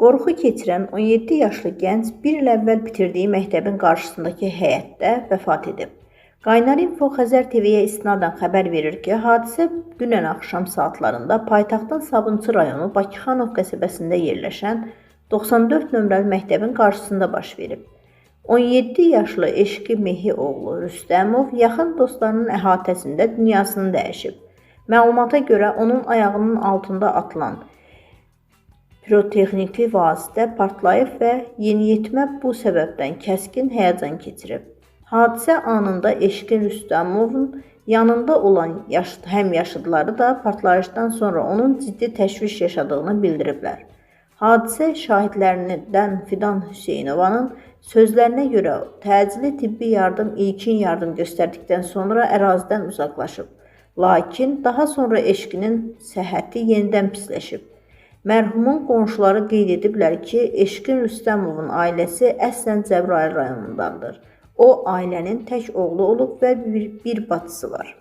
Qorxu keçirən 17 yaşlı gənc bir il əvvəl bitirdiyi məktəbin qarşısındakı həyətdə vəfat edib. Qaynar info Xəzər TV-yə istinadən xəbər verir ki, hadisə dünən axşam saatlarında paytaxtın Sabunçu rayonu Bakıxanov qəsəbəsində yerləşən 94 nömrəli məktəbin qarşısında baş verib. 17 yaşlı Eşqi Mehi oğlu Rüstəmov yaxın dostlarının əhatəsində dünyasını dəyişib. Məlumata görə onun ayağının altında atılan pirotexniki vasitə partlayıb və yeniyetmə bu səbəbdən kəskin həyəcan keçirib. Hadisə anında Eşqi Rüstəmovun yanında olan həmyaşıdları da partlayışdan sonra onun ciddi təşviş yaşadığını bildiriblər. Hadisə şahidlərindən Fidan Hüseynovanın sözlərinə görə təcili tibbi yardım, ilkin yardım göstərdikdən sonra ərazidən uzaqlaşıb. Lakin daha sonra Eşqinin səhhəti yenidən pisləşib. Mərhumun qonşuları qeyd ediblər ki, Eşqi Rüstəmovun ailəsi əslən Cəbrayıl rayonundandır. O, ailənin tək oğlu olub və bir bacısı var.